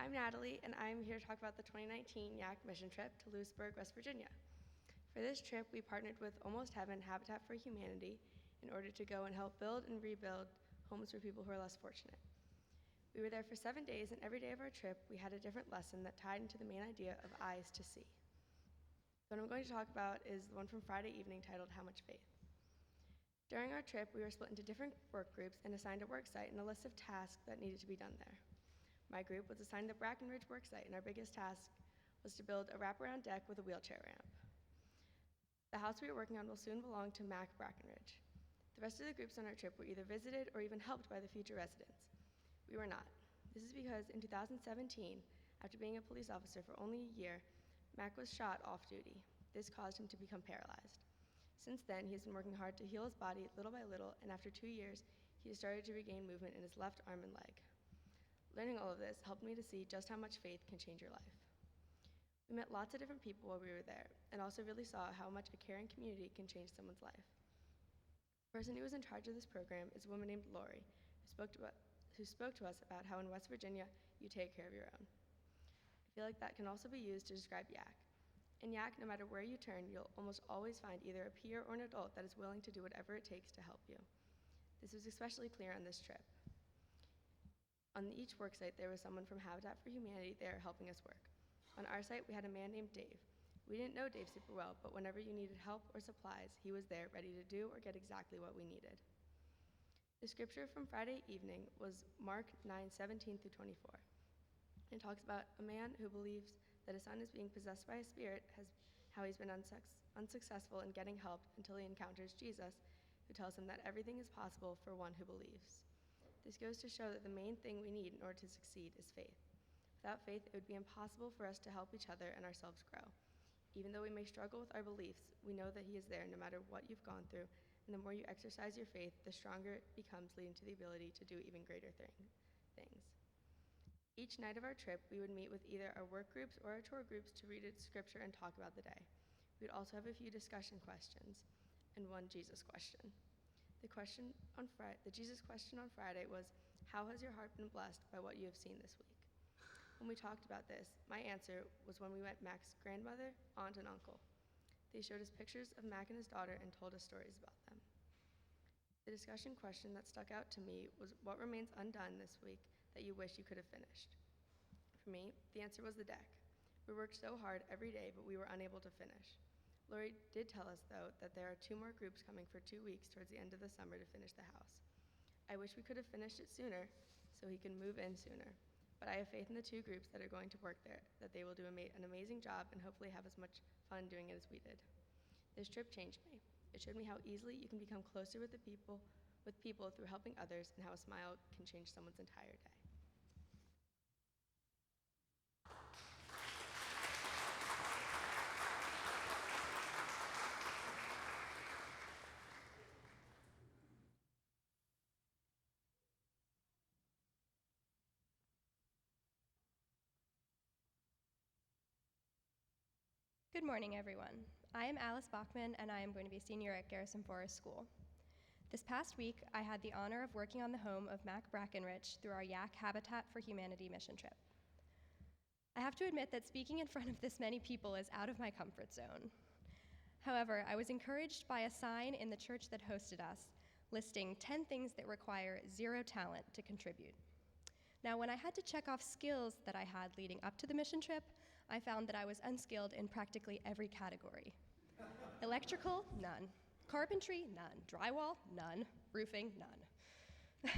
I'm Natalie, and I'm here to talk about the 2019 YAC mission trip to Lewisburg, West Virginia. For this trip, we partnered with Almost Heaven Habitat for Humanity in order to go and help build and rebuild homes for people who are less fortunate. We were there for 7 days, and every day of our trip, we had a different lesson that tied into the main idea of eyes to see. What I'm going to talk about is the one from Friday evening titled How Much Faith. During our trip, we were split into different work groups and assigned a work site and a list of tasks that needed to be done there. My group was assigned the Brackenridge work site, and our biggest task was to build a wraparound deck with a wheelchair ramp. The house we were working on will soon belong to Mac Brackenridge. The rest of the groups on our trip were either visited or even helped by the future residents. We were not. This is because in 2017, after being a police officer for only a year, Mac was shot off duty. This caused him to become paralyzed. Since then, he has been working hard to heal his body little by little, and after 2 years, he has started to regain movement in his left arm and leg. Learning all of this helped me to see just how much faith can change your life. We met lots of different people while we were there, and also really saw how much a caring community can change someone's life. The person who was in charge of this program is a woman named Lori, who spoke to us about how in West Virginia, you take care of your own. I feel like that can also be used to describe YAC. In YAC, no matter where you turn, you'll almost always find either a peer or an adult that is willing to do whatever it takes to help you. This was especially clear on this trip. On each work site, there was someone from Habitat for Humanity there helping us work. On our site, we had a man named Dave. We didn't know Dave super well, but whenever you needed help or supplies, he was there ready to do or get exactly what we needed. The scripture from Friday evening was Mark 9:17 through 24. It talks about a man who believes that his son is being possessed by a spirit, how he's been unsuccessful in getting help until he encounters Jesus, who tells him that everything is possible for one who believes. This goes to show that the main thing we need in order to succeed is faith. Without faith, it would be impossible for us to help each other and ourselves grow. Even though we may struggle with our beliefs, we know that he is there no matter what you've gone through, and the more you exercise your faith, the stronger it becomes, leading to the ability to do even greater things. Each night of our trip, we would meet with either our work groups or our tour groups to read a scripture and talk about the day. We would also have a few discussion questions and one Jesus question. The Jesus question on Friday was, how has your heart been blessed by what you have seen this week? When we talked about this, my answer was when we met Mac's grandmother, aunt, and uncle. They showed us pictures of Mac and his daughter and told us stories about them. The discussion question that stuck out to me was, what remains undone this week that you wish you could have finished? For me, the answer was the deck. We worked so hard every day, but we were unable to finish. Lori did tell us, though, that there are 2 more groups coming for 2 weeks towards the end of the summer to finish the house. I wish we could have finished it sooner so he can move in sooner, but I have faith in the 2 groups that are going to work there, that they will do an amazing job and hopefully have as much fun doing it as we did. This trip changed me. It showed me how easily you can become closer with people through helping others, and how a smile can change someone's entire day. Good morning, everyone. I am Alice Bachmann, and I am going to be a senior at Garrison Forest School. This past week, I had the honor of working on the home of Mac Brackenridge through our YAC Habitat for Humanity mission trip. I have to admit that speaking in front of this many people is out of my comfort zone. However, I was encouraged by a sign in the church that hosted us listing 10 things that require 0 talent to contribute. Now, when I had to check off skills that I had leading up to the mission trip, I found that I was unskilled in practically every category. Electrical, none. Carpentry, none. Drywall, none. Roofing, none.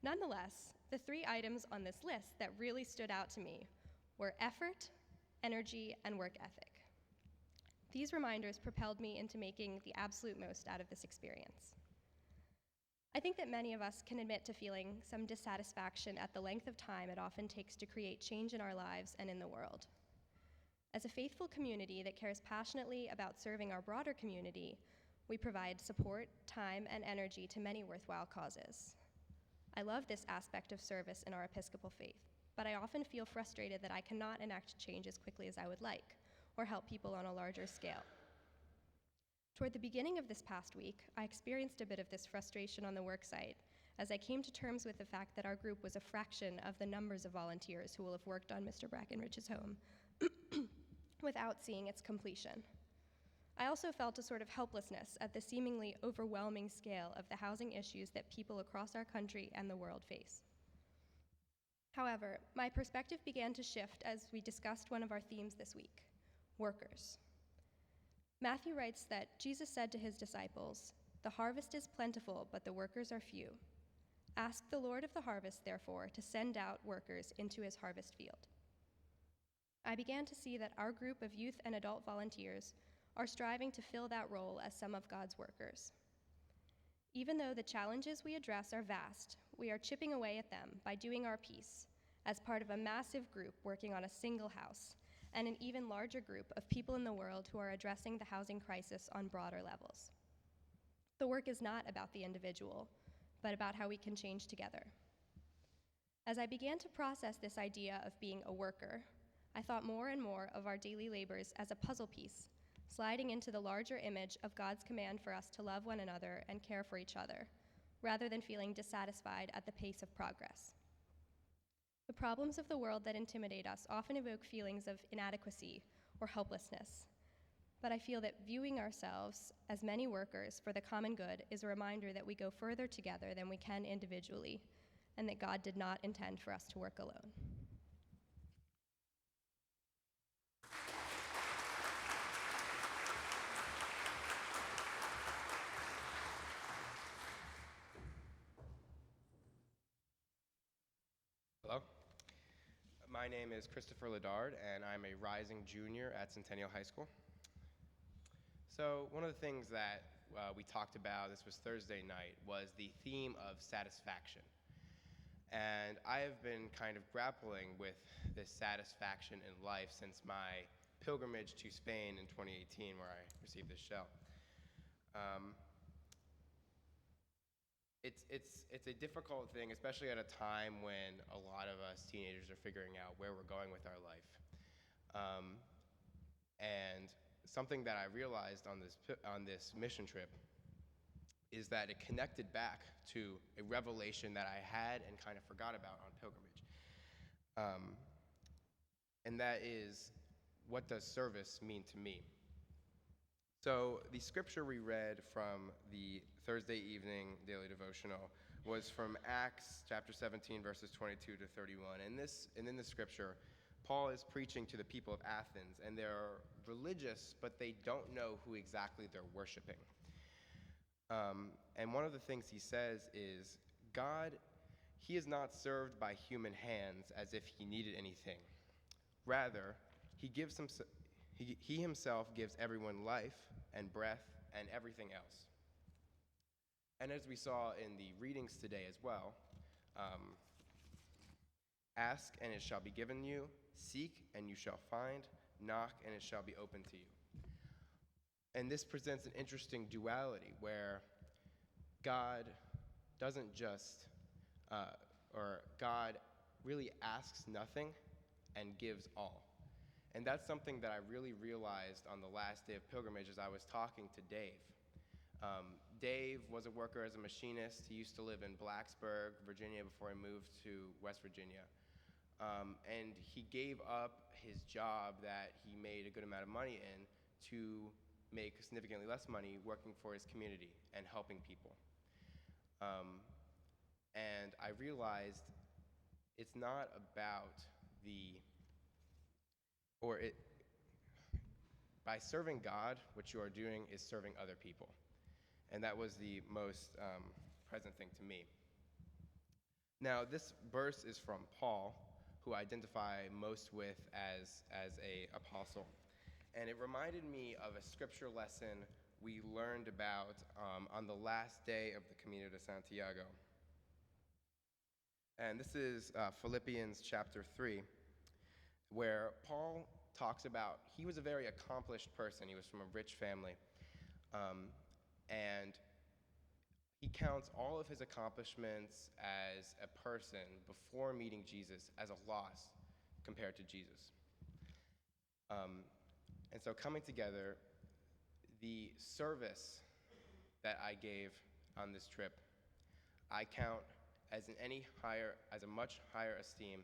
Nonetheless, the 3 items on this list that really stood out to me were effort, energy, and work ethic. These reminders propelled me into making the absolute most out of this experience. I think that many of us can admit to feeling some dissatisfaction at the length of time it often takes to create change in our lives and in the world. As a faithful community that cares passionately about serving our broader community, we provide support, time, and energy to many worthwhile causes. I love this aspect of service in our Episcopal faith, but I often feel frustrated that I cannot enact change as quickly as I would like, or help people on a larger scale. Toward the beginning of this past week, I experienced a bit of this frustration on the work site as I came to terms with the fact that our group was a fraction of the numbers of volunteers who will have worked on Mr. Brackenridge's home without seeing its completion. I also felt a sort of helplessness at the seemingly overwhelming scale of the housing issues that people across our country and the world face. However, my perspective began to shift as we discussed one of our themes this week, workers. Matthew writes that Jesus said to his disciples, "The harvest is plentiful, but the workers are few. Ask the Lord of the harvest, therefore, to send out workers into his harvest field." I began to see that our group of youth and adult volunteers are striving to fill that role as some of God's workers. Even though the challenges we address are vast, we are chipping away at them by doing our piece as part of a massive group working on a single house and an even larger group of people in the world who are addressing the housing crisis on broader levels. The work is not about the individual, but about how we can change together. As I began to process this idea of being a worker, I thought more and more of our daily labors as a puzzle piece, sliding into the larger image of God's command for us to love one another and care for each other, rather than feeling dissatisfied at the pace of progress. The problems of the world that intimidate us often evoke feelings of inadequacy or helplessness, but I feel that viewing ourselves as many workers for the common good is a reminder that we go further together than we can individually, and that God did not intend for us to work alone. Hello. My name is Christopher Lagarde, and I'm a rising junior at Centennial High School. So one of the things that we talked about, this was Thursday night, was the theme of satisfaction. And I have been kind of grappling with this satisfaction in life since my pilgrimage to Spain in 2018, where I received this shell. It's a difficult thing, especially at a time when a lot of us teenagers are figuring out where we're going with our life. And something that I realized on this mission trip is that it connected back to a revelation that I had and kind of forgot about on pilgrimage. And that is, what does service mean to me? So the scripture we read from the Thursday evening daily devotional was from Acts chapter 17, verses 22 to 31. And in this scripture, Paul is preaching to the people of Athens, and they're religious, but they don't know who exactly they're worshiping. And one of the things he says is, God, he is not served by human hands as if he needed anything. Rather, he himself gives everyone life and breath and everything else. And as we saw in the readings today as well, ask and it shall be given you, seek and you shall find, knock and it shall be opened to you. And this presents an interesting duality where God doesn't just, or God really asks nothing and gives all. And that's something that I really realized on the last day of pilgrimage as I was talking to Dave. Dave was a worker as a machinist. He used to live in Blacksburg, Virginia, before he moved to West Virginia. And he gave up his job that he made a good amount of money in to make significantly less money working for his community and helping people. And I realized it's not about by serving God, what you are doing is serving other people. And that was the most present thing to me. Now, this verse is from Paul, who I identify most with as a apostle. And it reminded me of a scripture lesson we learned about on the last day of the Camino de Santiago. And this is Philippians chapter 3, where Paul talks about, he was a very accomplished person. He was from a rich family. And he counts all of his accomplishments as a person before meeting Jesus as a loss compared to Jesus. And so coming together, the service that I gave on this trip, I count as a much higher esteem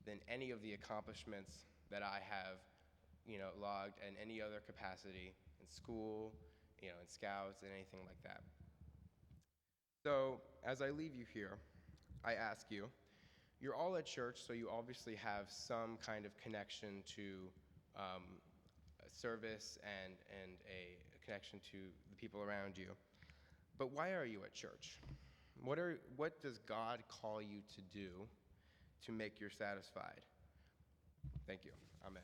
than any of the accomplishments that I have, logged in any other capacity in school, in scouts, and anything like that. So, as I leave you here, I ask you, you're all at church, so you obviously have some kind of connection to a service and a connection to the people around you. But why are you at church? What does God call you to do to make you satisfied? Thank you. Amen.